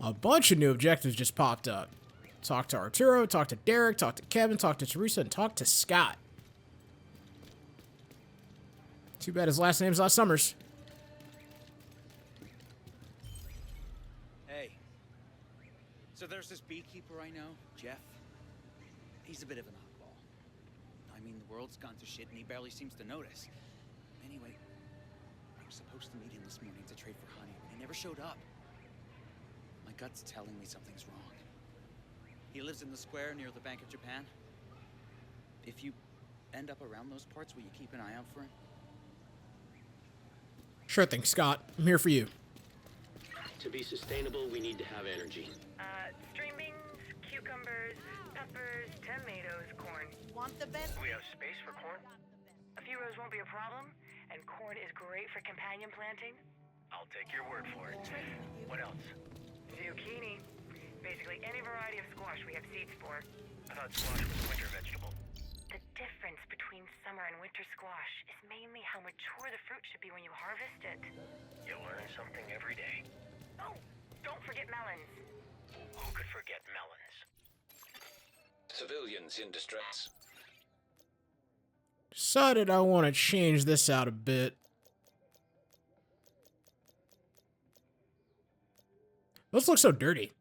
A bunch of new objectives just popped up. Talk to Arturo, talk to Derek, talk to Kevin, talk to Teresa, and talk to Scott. Too bad his last name's not Summers. Hey. So there's this beekeeper I know, Jeff. He's a bit of an oddball. I mean, the world's gone to shit and he barely seems to notice. Anyway, I was supposed to meet him this morning to trade for honey, but he never showed up. My gut's telling me something's wrong. He lives in the square near the Bank of Japan. If you end up around those parts, will you keep an eye out for him? Sure thing, Scott. I'm here for you. To be sustainable, we need to have energy. String beans, cucumbers, peppers, tomatoes, corn. Want the best? We have space for corn? A few rows won't be a problem, and corn is great for companion planting. I'll take your word for it. What else? Zucchini. Basically any variety of squash we have seeds for. I thought squash was a winter vegetable. The difference between summer and winter squash is mainly how mature the fruit should be when you harvest it. You learn something every day. Oh, don't forget melons. Who could forget melons? Civilians in distress. Decided I want to change this out a bit. Those look so dirty.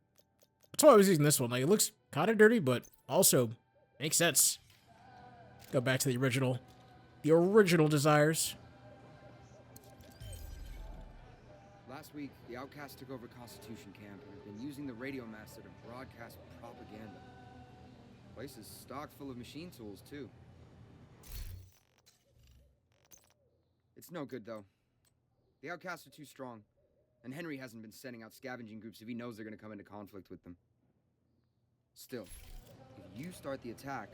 That's why I was using this one. Like, it looks kind of dirty, but also makes sense. Go back to the original. The original desires. Last week, the Outcasts took over Constitution Camp and have been using the radio master to broadcast propaganda. The place is stocked full of machine tools, too. It's no good, though. The Outcasts are too strong, and Henry hasn't been sending out scavenging groups if he knows they're going to come into conflict with them. Still, if you start the attack,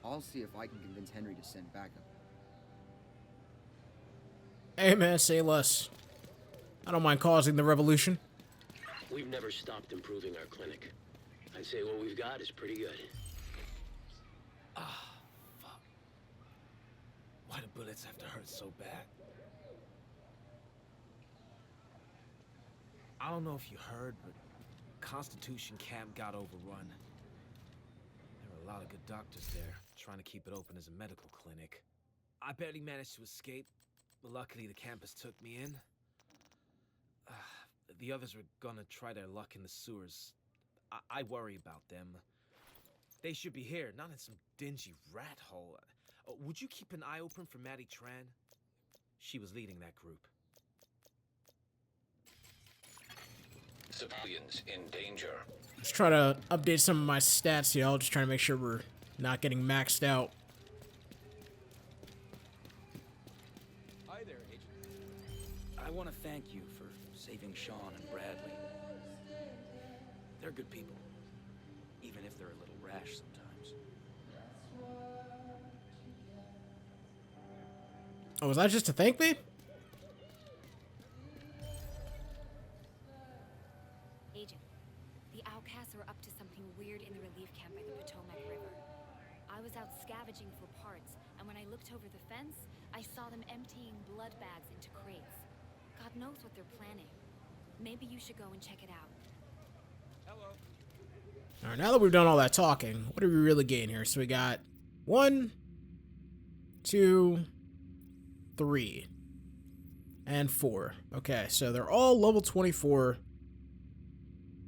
I'll see if I can convince Henry to send backup. Hey man, say less. I don't mind causing the revolution. We've never stopped improving our clinic. I'd say what we've got is pretty good. Ah, fuck. Why do bullets have to hurt so bad? I don't know if you heard, but Constitution Camp got overrun. There were a lot of good doctors there, trying to keep it open as a medical clinic. I barely managed to escape, but luckily the campus took me in. The others were gonna try their luck in the sewers. I worry about them. They should be here, not in some dingy rat hole. Would you keep an eye open for Maddie Tran? She was leading that group. Civilians in danger. Just try to update some of my stats, y'all. Just trying to make sure we're not getting maxed out. Hi there, Agent. I want to thank you for saving Sean and Bradley. They're good people, even if they're a little rash sometimes. Oh, was that just to thank me? Agent, the Outcasts are up to something weird in the relief camp by the Potomac River. I was out scavenging for parts, and when I looked over the fence, I saw them emptying blood bags into crates. God knows what they're planning. Maybe you should go and check it out. Hello. Alright, now that we've done all that talking, what do we really gain here? So we got 1, 2, 3, and 4. Okay, so they're all level 24.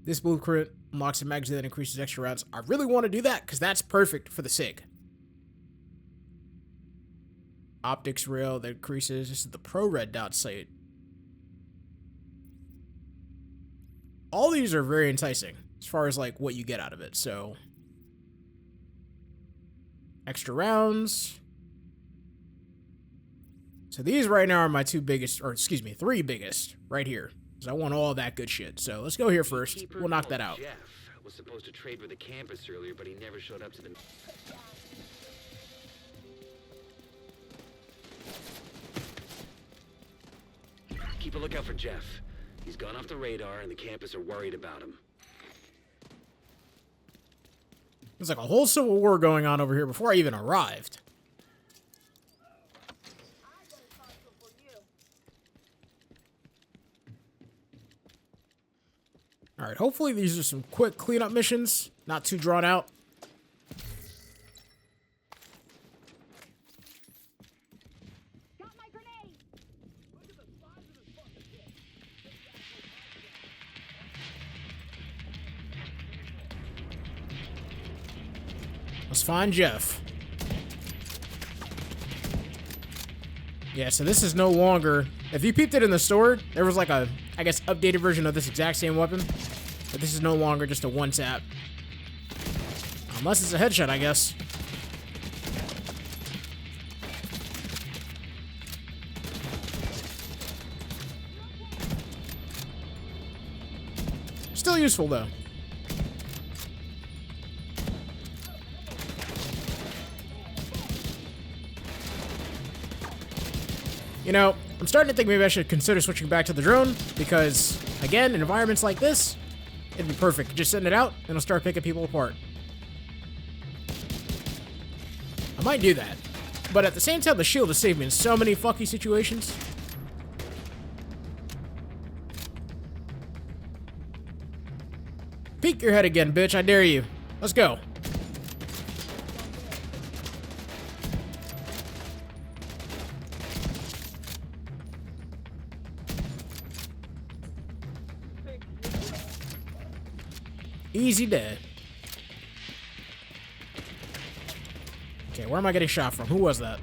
This blueprint unlocks a magazine that increases extra rounds. I really want to do that because that's perfect for the SIG. Optics rail that increases. This is the Pro Red Dot sight. All these are very enticing as far as like what you get out of it. So extra rounds. So these right now are my 2 biggest, or excuse me, 3 biggest right here. Because I want all that good shit. So let's go here first. Beekeeper We'll knock that out. Jeff was supposed to trade with the campus earlier, but he never showed up to the... Keep a lookout for Jeff. He's gone off the radar, and the campus are worried about him. There's like a whole civil war going on over here before I even arrived. Alright, hopefully these are some quick cleanup missions. Not too drawn out. Let's find Jeff. Yeah, so this is no longer... If you peeped it in the store, there was like a, I guess, updated version of this exact same weapon. But this is no longer just a one-tap. Unless it's a headshot, I guess. Still useful, though. You know, I'm starting to think maybe I should consider switching back to the drone, because, again, in environments like this, it'd be perfect. Just send it out, and it'll start picking people apart. I might do that. But at the same time, the shield has saved me in so many fucky situations. Peek your head again, bitch. I dare you. Let's go. Easy dead. Okay, where am I getting shot from? Who was that?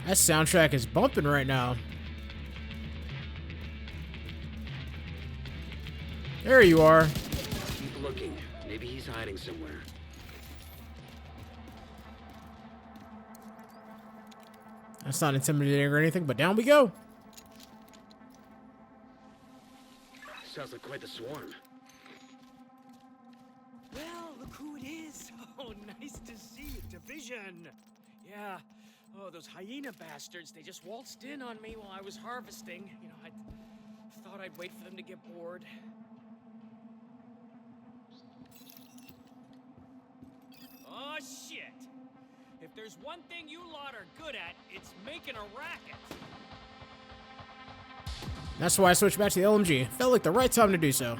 That soundtrack is bumping right now. There you are. Keep looking. Maybe he's hiding somewhere. That's not intimidating or anything, but down we go. Sounds like quite the swarm. Well, look who it is. Oh, nice to see you, Division. Yeah. Oh, those hyena bastards, they just waltzed in on me while I was harvesting. You know, I thought I'd wait for them to get bored. Oh, shit. If there's one thing you lot are good at, it's making a racket. That's why I switched back to the LMG. Felt like the right time to do so.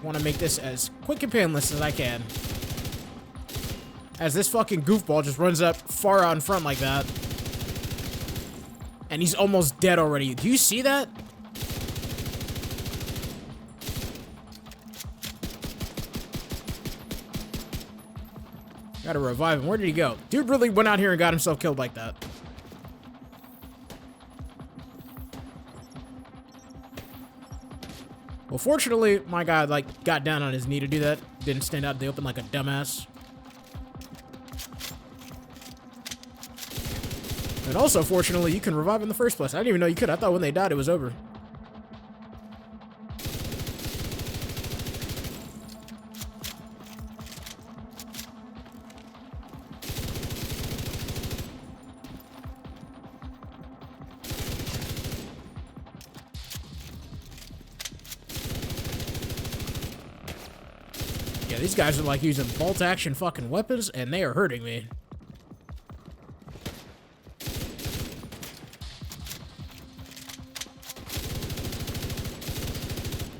Want to make this as quick and painless as I can. As this fucking goofball just runs up far out in front like that. And he's almost dead already. Do you see that? Gotta revive him. Where did he go? Dude really went out here and got himself killed like that. Well, fortunately, my guy, like, got down on his knee to do that. Didn't stand out in the open like a dumbass. And also, fortunately, you can revive in the first place. I didn't even know you could. I thought when they died, it was over. Yeah, these guys are like using bolt action fucking weapons, and they are hurting me.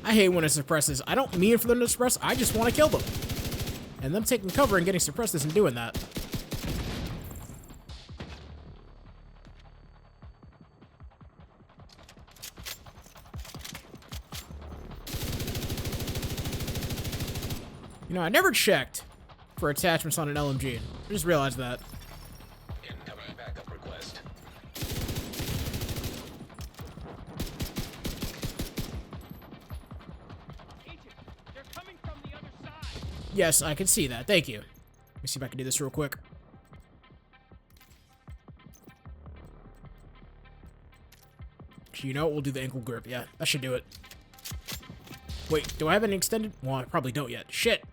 I hate when it suppresses. I don't mean for them to suppress, I just want to kill them. And them taking cover and getting suppressed isn't doing that. You know, I never checked for attachments on an LMG. I just realized that. Incoming backup request. They're coming from the other side. Yes, I can see that. Thank you. Let me see if I can do this real quick. You know what? We'll do the ankle grip. Yeah, that should do it. Wait, do I have any extended? Well, I probably don't yet. Shit.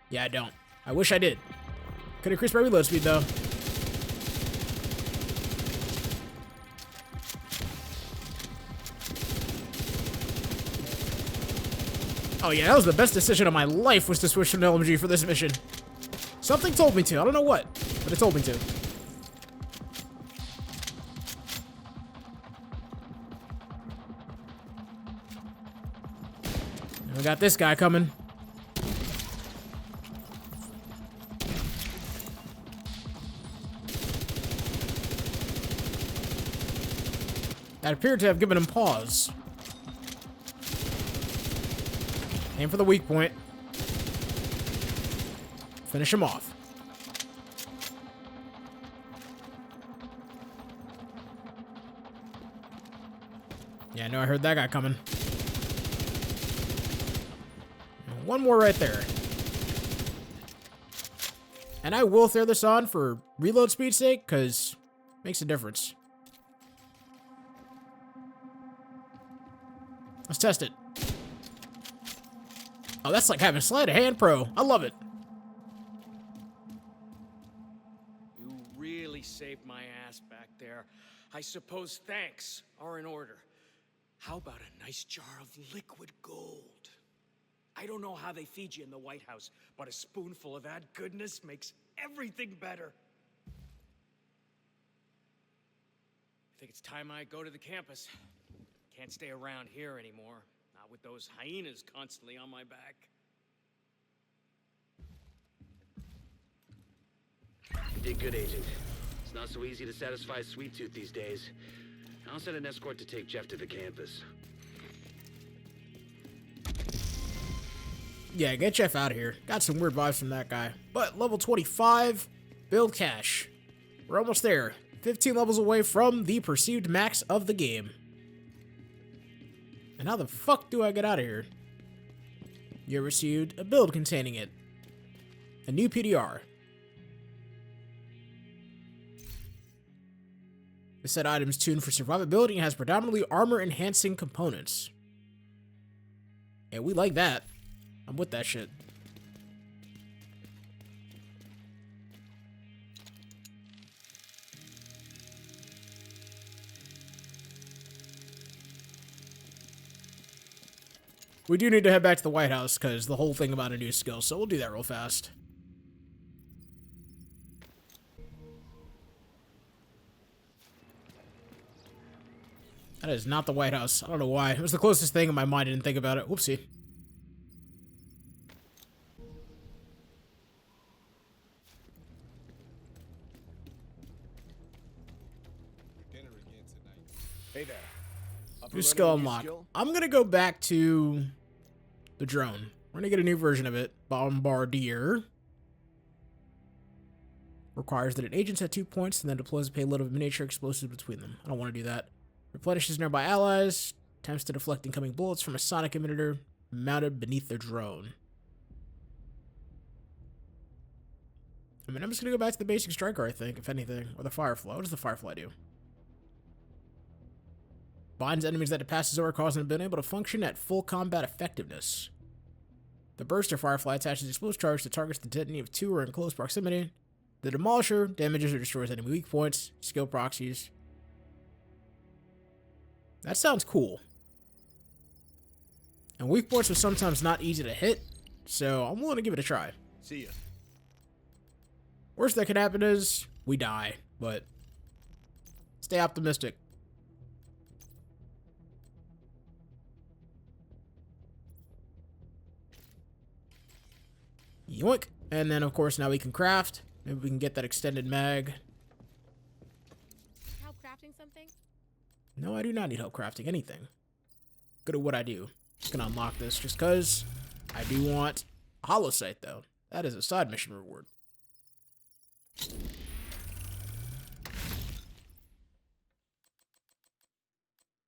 Yeah, I don't. I wish I did. Could increase my reload speed, though. Oh yeah, that was the best decision of my life, was to switch to an LMG for this mission. Something told me to. I don't know what, but it told me to. And we got this guy coming. That appeared to have given him pause. Aim for the weak point. Finish him off. Yeah, I know I heard that guy coming. And one more right there. And I will throw this on for reload speed's sake, because it makes a difference. Let's test it. Oh, that's like having sleight of hand pro. I love it. You really saved my ass back there. I suppose thanks are in order. How about a nice jar of liquid gold? I don't know how they feed you in the White House, but a spoonful of that goodness makes everything better. I think it's time I go to the campus. Can't stay around here anymore. Not with those hyenas constantly on my back. You did good, Agent. It's not so easy to satisfy Sweet Tooth these days. I'll send an escort to take Jeff to the campus. Yeah, get Jeff out of here. Got some weird vibes from that guy. But level 25, build cash. We're almost there. 15 levels away from the perceived max of the game. And how the fuck do I get out of here? You received a build containing it. A new PDR. The said item is tuned for survivability and has predominantly armor-enhancing components. Yeah, we like that. I'm with that shit. We do need to head back to the White House, because the whole thing about a new skill, so we'll do that real fast. That is not the White House. I don't know why. It was the closest thing in my mind. I didn't think about it. Whoopsie. Hey there. New skill unlock. I'm gonna go back to the drone. We're gonna get a new version of it. Bombardier. Requires that an agent set 2 points and then deploys a payload of miniature explosives between them. I don't want to do that. Replenishes nearby allies. Attempts to deflect incoming bullets from a sonic emitter mounted beneath the drone. I mean, I'm just gonna go back to the basic striker, I think, if anything. Or the Firefly. What does the Firefly do? Binds enemies that it passes over, causing them to be unable to function at full combat effectiveness. The Burster Firefly attaches explosive charge to targets the detonating of 2 or in close proximity. The Demolisher damages or destroys enemy weak points, skill proxies. That sounds cool. And weak points are sometimes not easy to hit, so I'm willing to give it a try. See ya. Worst that could happen is we die, but stay optimistic. Yoink. And then, of course, now we can craft. Maybe we can get that extended mag. Help crafting something? No, I do not need help crafting anything. Good at what I do. Just gonna unlock this just because I do want a holosight, though. That is a side mission reward.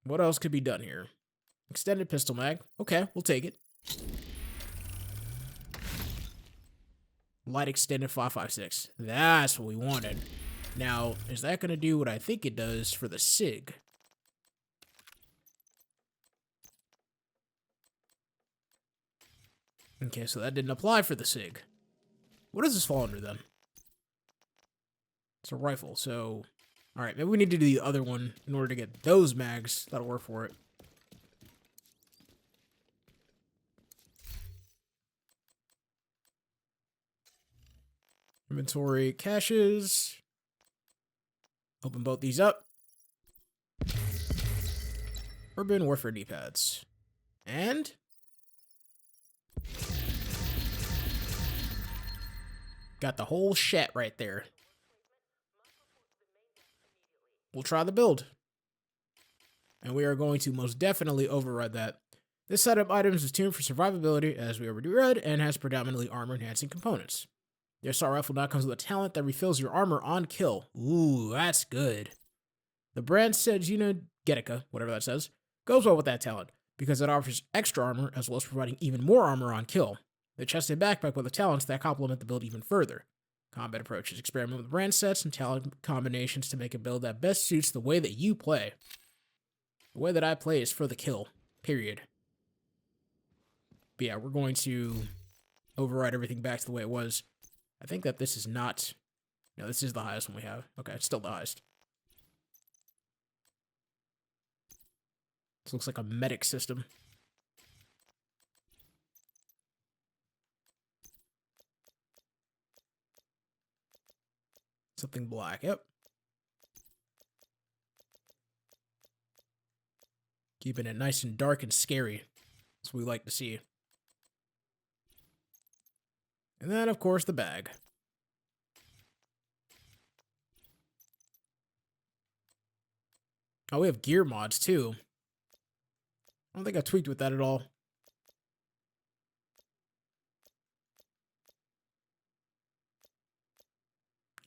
What else could be done here? Extended pistol mag. Okay, we'll take it. Light extended 5.56. That's what we wanted. Now, is that going to do what I think it does for the SIG? Okay, so that didn't apply for the SIG. What does this fall under then? It's a rifle, so... Alright, maybe we need to do the other one in order to get those mags. That'll work for it. Inventory caches. Open both these up. Urban Warfare D-pads. And got the whole shit right there. We'll try the build. And we are going to most definitely override that. This set of items is tuned for survivability, as we already read, and has predominantly armor-enhancing components. The assault rifle now comes with a talent that refills your armor on kill. Ooh, that's good. The brand said Gentility, whatever that says, goes well with that talent, because it offers extra armor, as well as providing even more armor on kill. The chest and backpack with the talents that complement the build even further. Combat approaches. Experiment with brand sets and talent combinations to make a build that best suits the way that you play. The way that I play is for the kill. Period. But yeah, we're going to override everything back to the way it was. I think that this is not... No, this is the highest one we have. Okay, it's still the highest. This looks like a medic system. Something black, yep. Keeping it nice and dark and scary. That's what we like to see. And then, of course, the bag. Oh, we have gear mods, too. I don't think I tweaked with that at all.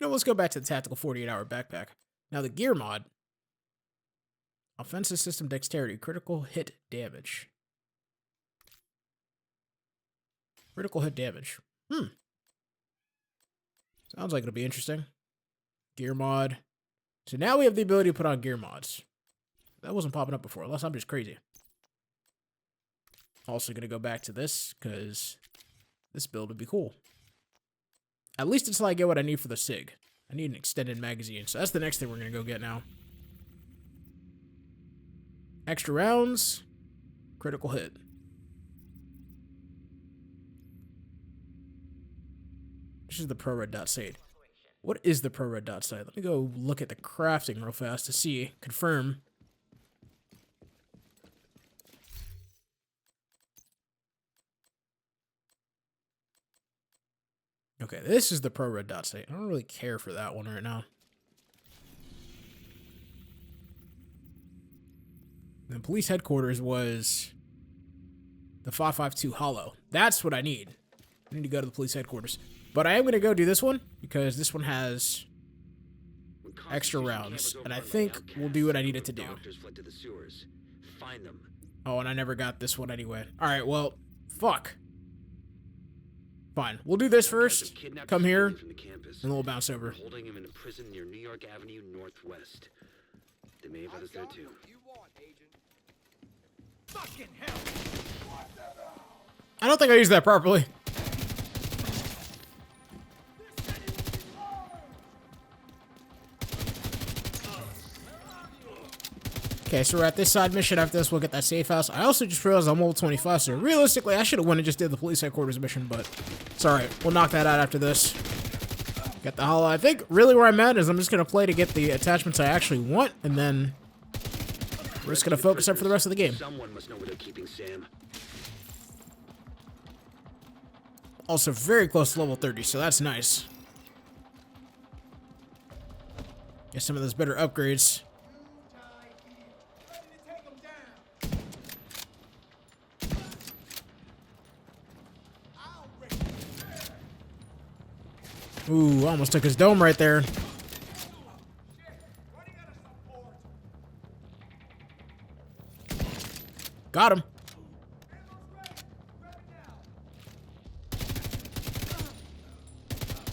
Let's go back to the tactical 48-hour backpack. Now, the gear mod. Offensive system dexterity, critical hit damage. Critical hit damage. Sounds like it'll be interesting. Gear mod. So now we have the ability to put on gear mods. That wasn't popping up before, unless I'm just crazy. Also gonna go back to this, because this build would be cool. At least until I get what I need for the SIG. I need an extended magazine, so that's the next thing we're gonna go get now. Extra rounds. Critical hit. This is the ProRed dot site. What is the ProRed dot site? Let me go look at the crafting real fast to see. Confirm. Okay, this is the ProRed dot site. I don't really care for that one right now. The police headquarters was the 552 Hollow. That's what I need. I need to go to the police headquarters. But I am going to go do this one, because this one has extra rounds. And I think we'll do what I needed to do. Oh, and I never got this one anyway. Alright, well, fuck. Fine. We'll do this first. Come here, and then we'll bounce over. Holding him in a prison near New York Avenue Northwest. They may have others there too. Fucking hell! I don't think I used that properly. Okay, so we're at this side mission. After this, we'll get that safe house. I also just realized I'm level 25, so realistically, I should have went and just did the police headquarters mission, but it's alright. We'll knock that out after this. Get the hollow. I think really where I'm at is I'm just going to play to get the attachments I actually want, and then we're just going to focus up for the rest of the game. Someone must know where they're keeping Sam. Also very close to level 30, so that's nice. Get some of those better upgrades. Ooh, almost took his dome right there. Got him.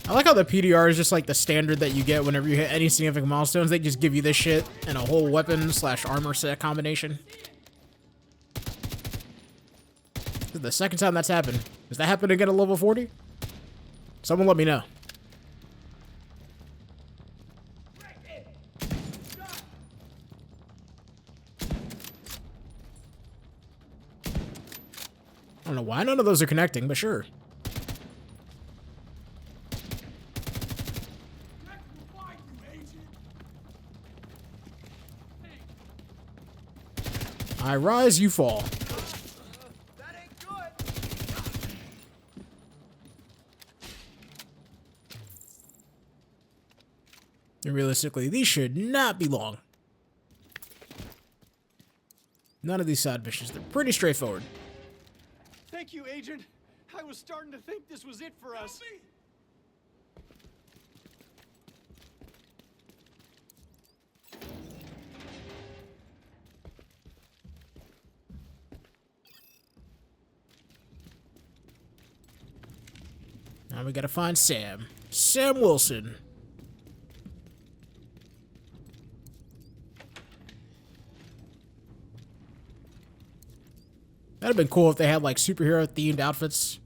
I like how the PDR is just like the standard that you get whenever you hit any significant milestones. They just give you this shit and a whole weapon / armor set combination. This is the second time that's happened. Does that happen again at level 40? Someone let me know. I don't know why none of those are connecting, but sure. I rise, you fall. That ain't good. And realistically, these should not be long. None of these side missions. They're pretty straightforward. Thank you, Agent. I was starting to think this was it for us. Now we gotta find Sam. Sam Wilson. That'd have been cool if they had like superhero themed outfits.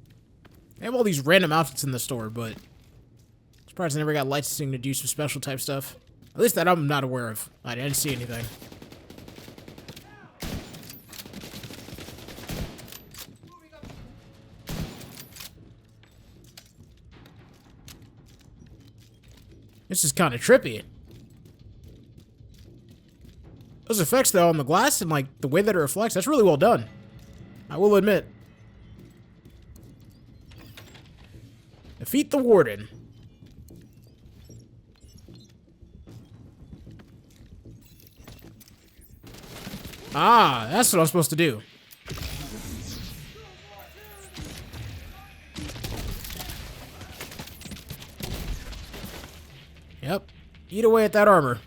They have all these random outfits in the store, but I'm surprised they never got licensing to do some special type stuff. At least that I'm not aware of. I didn't see anything. This is kind of trippy. Those effects though on the glass and like the way that it reflects, that's really well done. I will admit. Defeat the Warden. Ah, that's what I'm supposed to do. Yep. Eat away at that armor.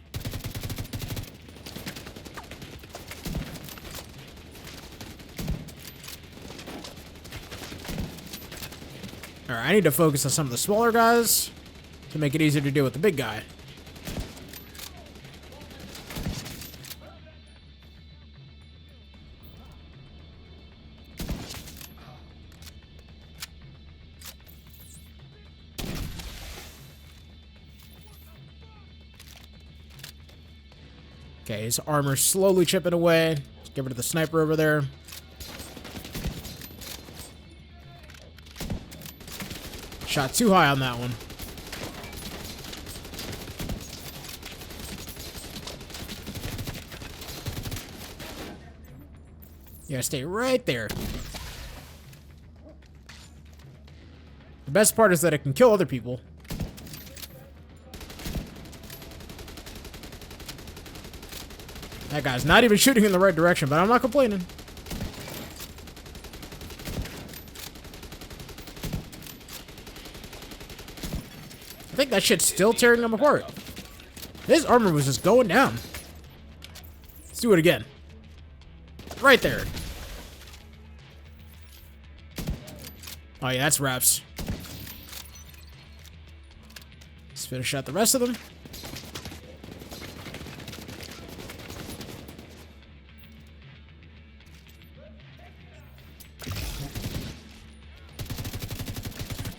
Alright, I need to focus on some of the smaller guys to make it easier to deal with the big guy. Okay, his armor's slowly chipping away. Let's get rid of the sniper over there. Shot too high on that one. You gotta stay right there. The best part is that it can kill other people. That guy's not even shooting in the right direction, but I'm not complaining. I think that shit's still tearing them apart. His armor was just going down. Let's do it again. Right there. Oh yeah, that's wraps. Let's finish out the rest of them.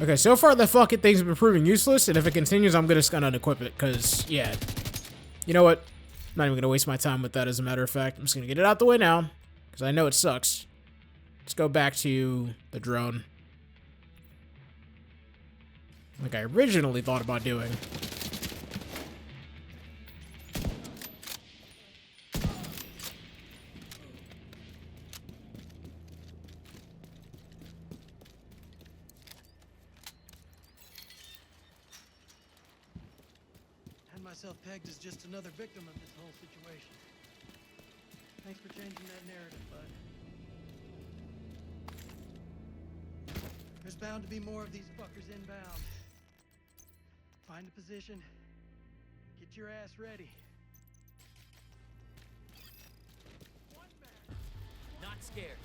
Okay, so far the fucking things have been proving useless, and if it continues, I'm just gonna unequip it, because, yeah. You know what? I'm not even gonna waste my time with that, as a matter of fact. I'm just gonna get it out the way now, because I know it sucks. Let's go back to the drone. Like I originally thought about doing. Myself pegged as just another victim of this whole situation. Thanks for changing that narrative, bud. There's bound to be more of these fuckers inbound. Find a position. Get your ass ready. Not scared.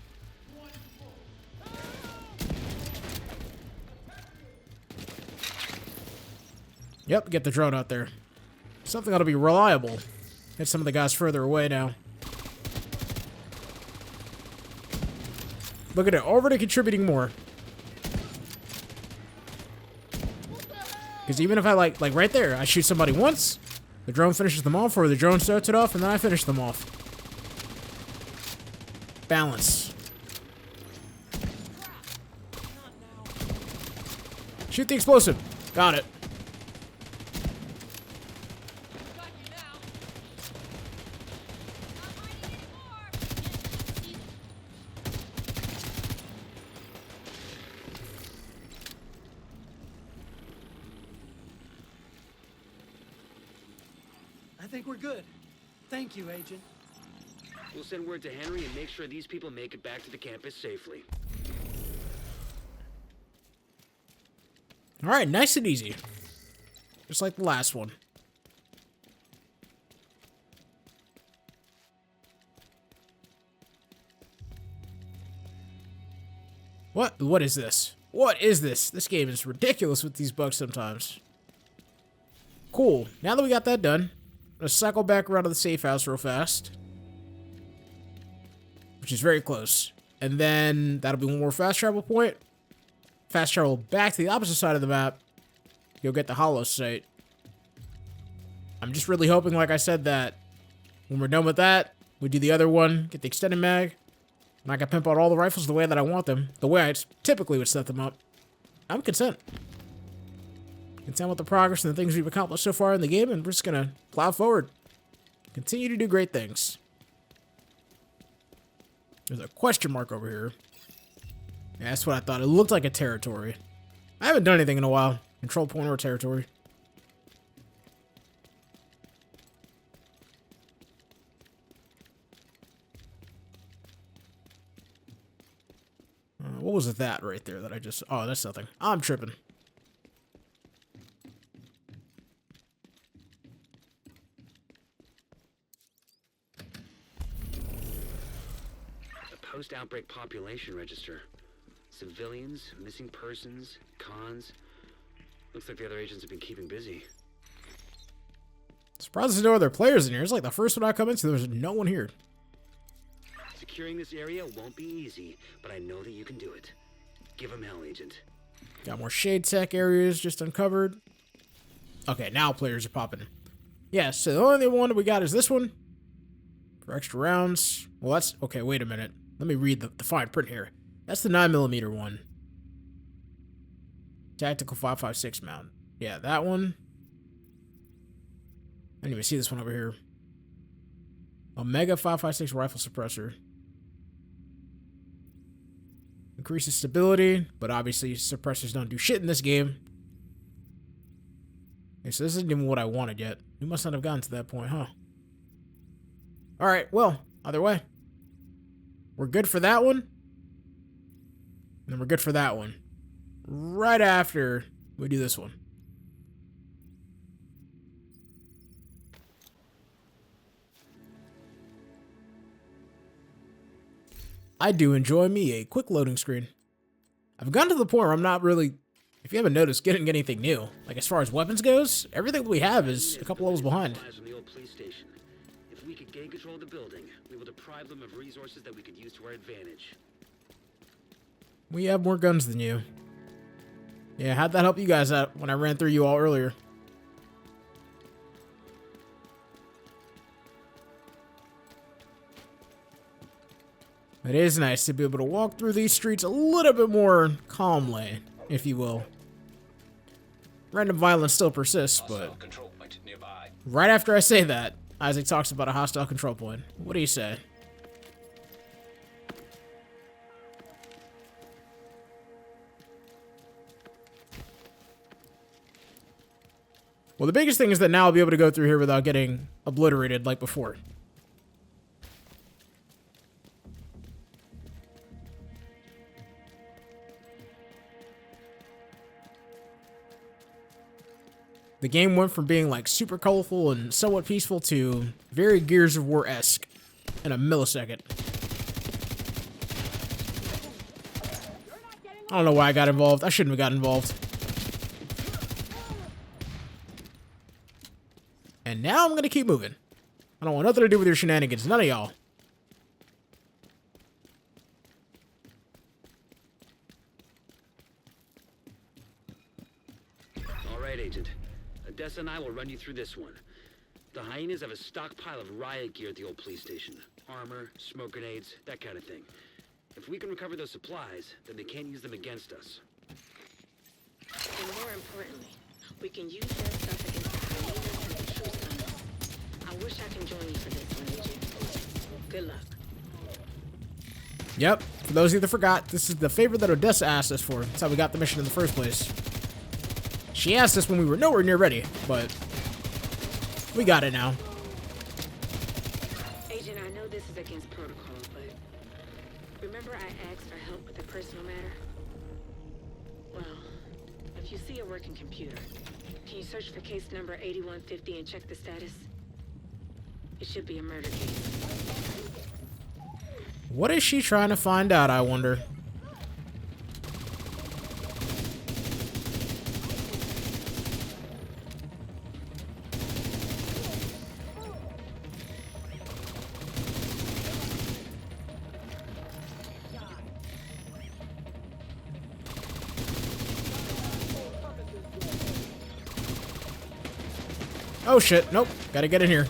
Yep, get the drone out there. Something ought to be reliable. Get some of the guys further away now. Look at it, already contributing more. Because even if I like right there, I shoot somebody once, the drone finishes them off, or the drone starts it off, and then I finish them off. Balance. Shoot the explosive. Got it. think we're good. Thank you, Agent. We'll send word to Henry and make sure these people make it back to the campus safely. All right, nice and easy. Just like the last one. What is this? What is this? This game is ridiculous with these bugs sometimes. Cool. Now that we got that done, let's cycle back around to the safe house real fast. Which is very close. And then that'll be one more fast travel point. Fast travel back to the opposite side of the map. You'll get the hollow site. I'm just really hoping, like I said, that when we're done with that, we do the other one, get the extended mag, and I can pimp out all the rifles the way that I want them, the way I typically would set them up. I'm content. Content with the progress and the things we've accomplished so far in the game, and we're just gonna plow forward. Continue to do great things. There's a question mark over here. Yeah, that's what I thought. It looked like a territory. I haven't done anything in a while. Control point or territory. What was it that right there that I just... Oh, that's nothing. I'm tripping. The post-outbreak population register. Civilians, missing persons, cons. Looks like the other agents have been keeping busy. Surprised there's no other players in here. It's like the first one I come into, there's no one here. Securing this area won't be easy, but I know that you can do it. Give him hell, Agent. Got more shade tech areas just uncovered. Okay, now players are popping. Yeah, so the only one we got is this one. For extra rounds. Well, that's... Okay, wait a minute. Let me read the fine print here. That's the 9mm one. Tactical 5.56 mount. Yeah, that one. I didn't even see this one over here. Omega 5.56 rifle suppressor. Increases stability, but obviously suppressors don't do shit in this game. Okay, so this isn't even what I wanted yet. We must not have gotten to that point, huh? Alright, well, either way. We're good for that one. And then we're good for that one. Right after we do this one. I do enjoy me a quick loading screen. I've gotten to the point where I'm not really, if you haven't noticed, getting anything new. Like as far as weapons goes, everything that we have is a couple levels behind. If we could gain control of the building, we will deprive them of resources that we could use to our advantage. We have more guns than you. Yeah, how'd that help you guys out when I ran through you all earlier? It is nice to be able to walk through these streets a little bit more calmly, if you will. Random violence still persists, but right after I say that, Isaac talks about a hostile control point. What do you say? Well, the biggest thing is that now I'll be able to go through here without getting obliterated like before. The game went from being like super colorful and somewhat peaceful to very Gears of War-esque in a millisecond. I don't know why I got involved. I shouldn't have got involved. And now I'm going to keep moving. I don't want nothing to do with your shenanigans. None of y'all. All right, Agent. Odessa and I will run you through this one. The hyenas have a stockpile of riot gear at the old police station. Armor, smoke grenades, that kind of thing. If we can recover those supplies, then they can't use them against us. And more importantly, we can use that stuff against the hyenas and the truth gunners. I wish I can join you for this one, Agent. Good luck. Yep, for those of you that forgot, this is the favor that Odessa asked us for. That's how we got the mission in the first place. She asked us when we were nowhere near ready, but we got it now. against protocol, but remember I asked for help with a personal matter? Well, if you see a working computer, can you search for case number 8150 and check the status? It should be a murder case. What is she trying to find out, I wonder? Oh shit, nope, gotta get in here.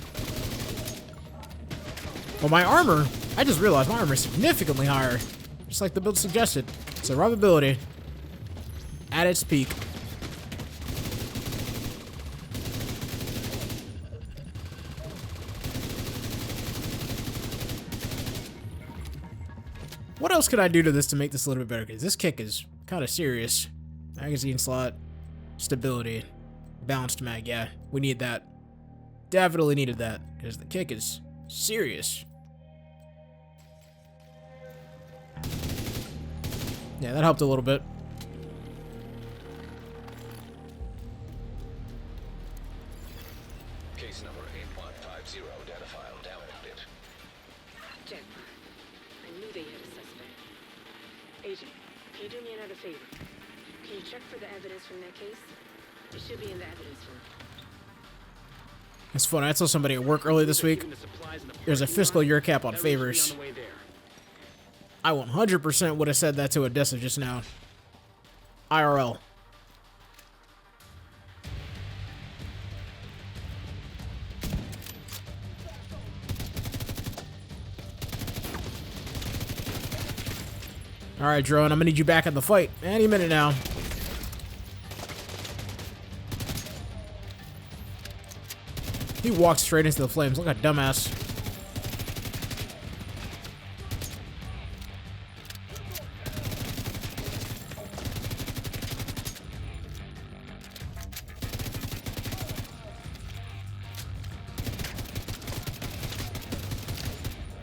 Well, my armor, I just realized my armor is significantly higher. Just like the build suggested. Survivability at its peak. What else could I do to this to make this a little bit better? Because this kick is kind of serious. Magazine slot, stability, balanced mag. Yeah, we need that. Definitely needed that because the kick is serious. Yeah, that helped a little bit. Case number 8150, data file downloaded. Jeff, I knew they had a suspect. Agent, can you do me another favor? Can you check for the evidence from that case? It should be in the evidence room. It's funny, I saw somebody at work earlier this week. There's a fiscal year cap on favors. I 100% would have said that to Odessa just now. IRL. Alright, drone, I'm gonna need you back in the fight. Any minute now. He walked straight into the flames. Look at dumbass.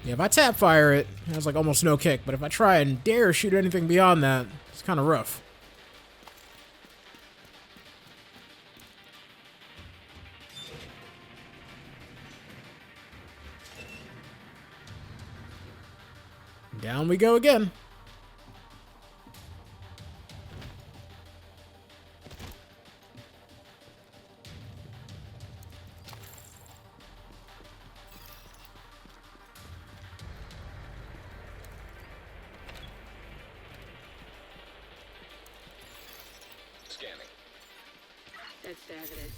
Yeah, if I tap fire it, it has like almost no kick, but if I try and dare shoot anything beyond that, it's kind of rough. Down we go again. Scanning. That's the evidence.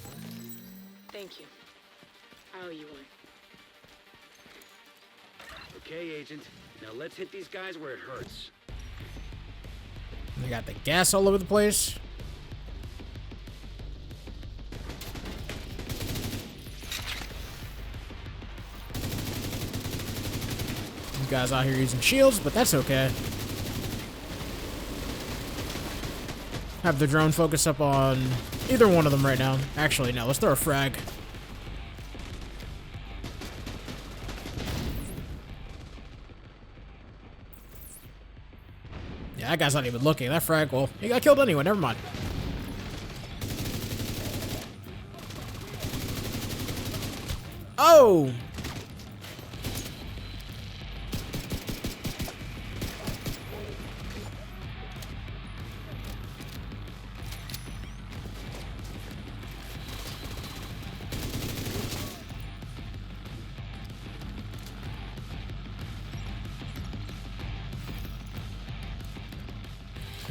Thank you. I owe you one. Okay, Agent. Now let's hit these guys where it hurts. They got the gas all over the place. You guys out here using shields, but that's okay. Have the drone focus up on either one of them right now. Actually, no, let's throw a frag. Yeah, that guy's not even looking. That frag, well, he got killed anyway. Never mind. Oh!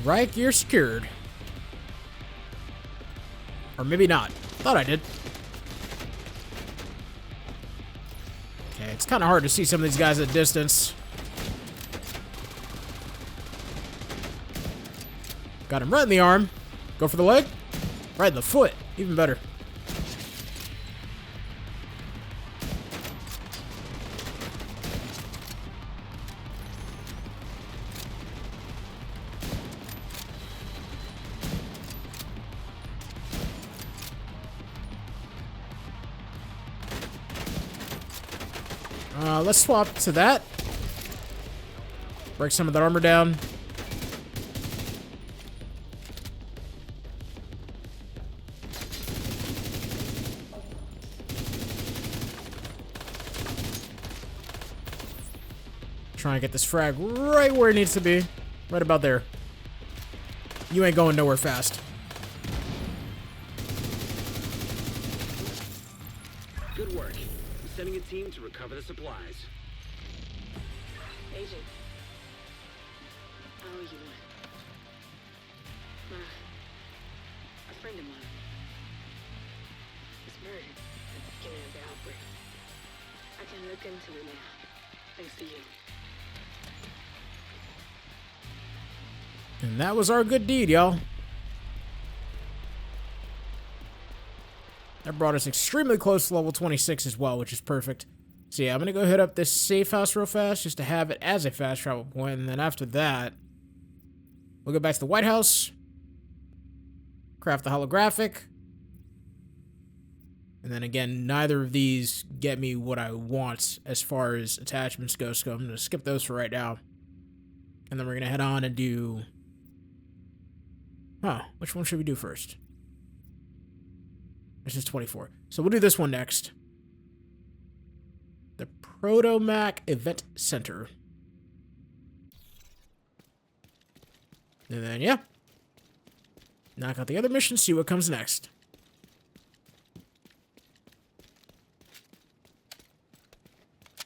Right gear secured. Or maybe not. Thought I did. Okay, it's kind of hard to see some of these guys at distance. Got him right in the arm. Go for the leg. Right in the foot. Even better. Let's swap to that. Break some of that armor down. Trying to get this frag right where it needs to be. Right about there. You ain't going nowhere fast. Good work. I'm sending a team to recover the supplies. Agent. How are you? A friend of mine was murdered at the beginning of the outbreak. I can look into it now, thanks to you. And that was our good deed, y'all. That brought us extremely close to level 26 as well, which is perfect. So yeah, I'm going to go hit up this safe house real fast just to have it as a fast travel point. And then after that, we'll go back to the White House. Craft the holographic. And then again, neither of these get me what I want as far as attachments go. So I'm going to skip those for right now. And then we're going to head on and do... which one should we do first? This is 24. So we'll do this one next. The Protomac Event Center. And then, yeah. Knock out the other mission, see what comes next.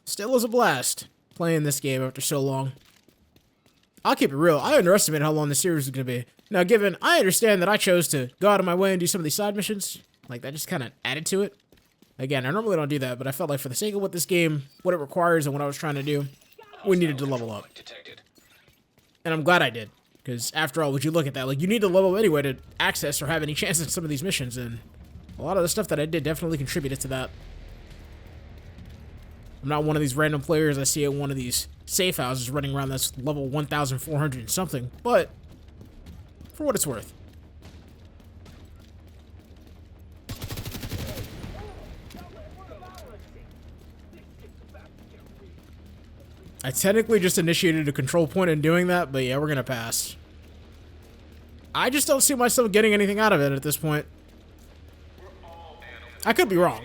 Still was a blast playing this game after so long. I'll keep it real. I underestimated how long the series was going to be. Now, given I understand that I chose to go out of my way and do some of these side missions, like that just kind of added to it. Again, I normally don't do that, but I felt like for the sake of what this game, what it requires and what I was trying to do, we needed to level up. And I'm glad I did. Because after all, would you look at that? Like, you need to level up anyway to access or have any chance at some of these missions, and a lot of the stuff that I did definitely contributed to that. I'm not one of these random players I see at one of these safe houses running around that's level 1,400 and something, but for what it's worth. I technically just initiated a control point in doing that, but yeah, we're gonna pass. I just don't see myself getting anything out of it at this point. I could be wrong.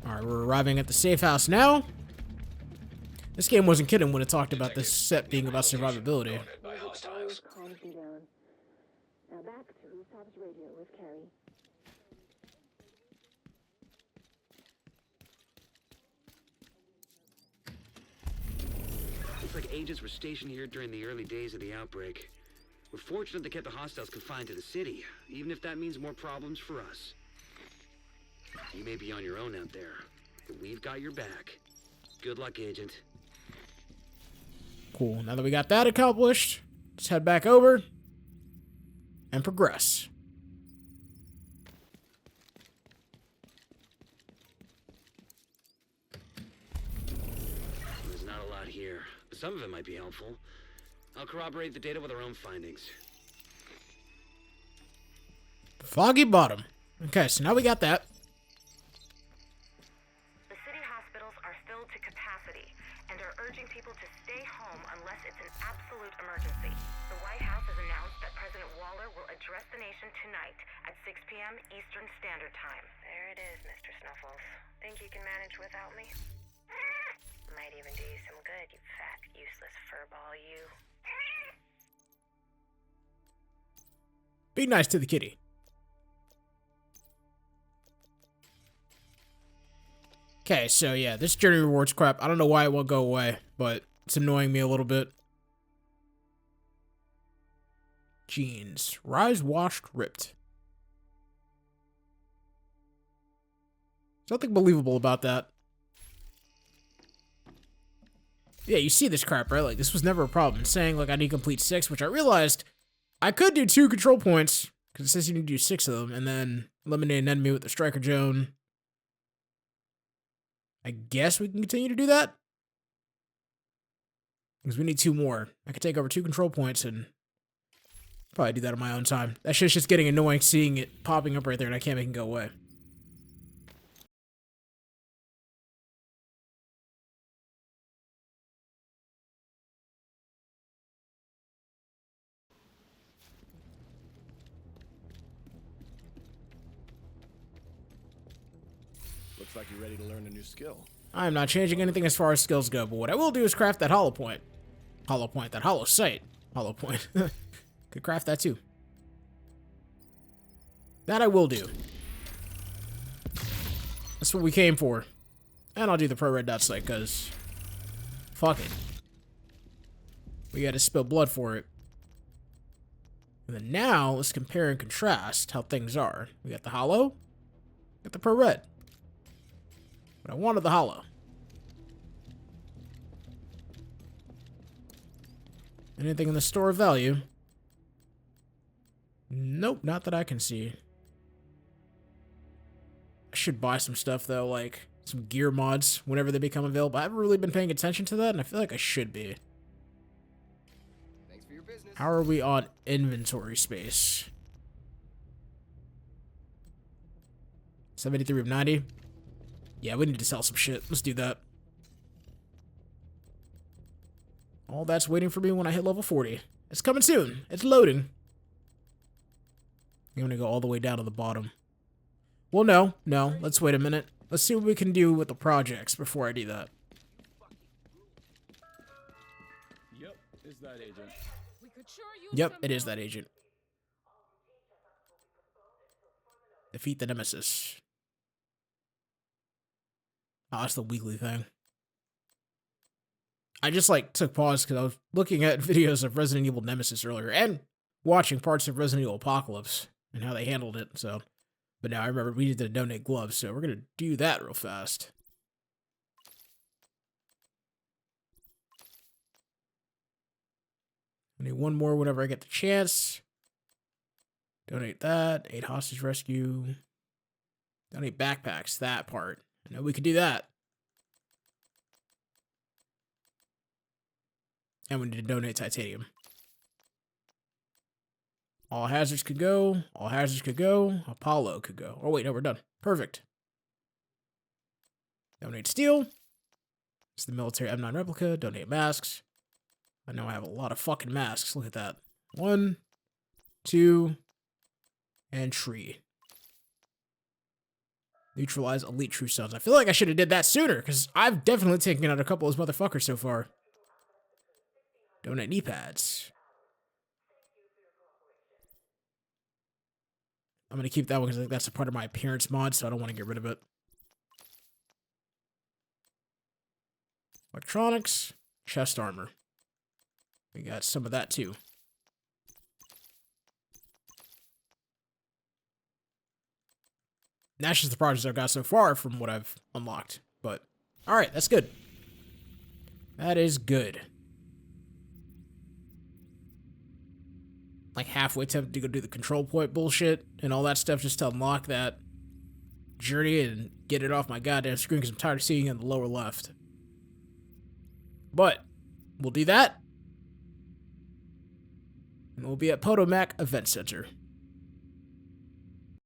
Alright, we're arriving at the safe house now. This game wasn't kidding when it talked about this set being about survivability. Now back to Rooftops Radio with Carrie. Looks like agents were stationed here during the early days of the outbreak. We're fortunate they kept the hostiles confined to the city, even if that means more problems for us. You may be on your own out there, but we've got your back. Good luck, Agent. Cool. Now that we got that accomplished, let's head back over and progress. There's not a lot here, but some of it might be helpful. I'll corroborate the data with our own findings. Foggy Bottom. Okay, so now we got that. The city hospitals are filled to capacity and are urging people to stay home unless it's an absolute emergency. The White House has announced that President Waller will address the nation tonight at 6 p.m. Eastern Standard Time. There it is, Mr. Snuffles. Think you can manage without me? Might even do you some good, you fat, useless furball, you. Be nice to the kitty. Okay, so yeah, this journey rewards crap. I don't know why it won't go away, but it's annoying me a little bit. Jeans. Rise, washed, ripped. There's nothing believable about that. Yeah, you see this crap, right? Like, this was never a problem. Saying, like, I need complete 6, which I realized I could do 2 control points, because it says you need to do 6 of them, and then eliminate an enemy with the Striker Joan. I guess we can continue to do that? Because we need 2 more. I could take over 2 control points and probably do that on my own time. That shit's just getting annoying seeing it popping up right there and I can't make it go away. Looks like you're ready to learn a new skill. I am not changing anything as far as skills go, but what I will do is craft that hollow point. Hollow point, that hollow sight. Hollow point. Could craft that too. That I will do. That's what we came for. And I'll do the pro red dot sight, because fuck it. We gotta spill blood for it. And then now, let's compare and contrast how things are. We got the hollow, got the pro red. But I wanted the hollow. Anything in the store of value? Nope, not that I can see. I should buy some stuff though, like some gear mods whenever they become available. I haven't really been paying attention to that, and I feel like I should be. Thanks for your business. How are we on inventory space? 73 of 90. Yeah, we need to sell some shit. Let's do that. All that's waiting for me when I hit level 40. It's coming soon. It's loading. I'm gonna go all the way down to the bottom. Well, no. Let's wait a minute. Let's see what we can do with the projects before I do that. Yep, is that agent. Yep, it is that agent. Defeat the Nemesis. Oh, that's the weekly thing. I just, like, took pause because I was looking at videos of Resident Evil Nemesis earlier and watching parts of Resident Evil Apocalypse and how they handled it, so. But now I remember we need to donate gloves, so we're going to do that real fast. I need 1 more whenever I get the chance. Donate that. 8 hostage rescue. Donate backpacks, that part. I know we could do that. And we need to donate titanium. All hazards could go. All hazards could go. Apollo could go. Oh, wait, no, we're done. Perfect. Donate steel. It's the military M9 replica. Donate masks. I know I have a lot of fucking masks. Look at that. 1, 2, and tree. Neutralize elite true sons. I feel like I should have did that sooner, because I've definitely taken out a couple of those motherfuckers so far. Donate knee pads. I'm going to keep that one because I think that's a part of my appearance mod, so I don't want to get rid of it. Electronics. Chest armor. We got some of that too. And that's just the projects I've got so far from what I've unlocked. But, alright, that's good. That is good. Like halfway tempted to go do the control point bullshit and all that stuff just to unlock that journey and get it off my goddamn screen because I'm tired of seeing it in the lower left. But, we'll do that. And we'll be at Potomac Event Center.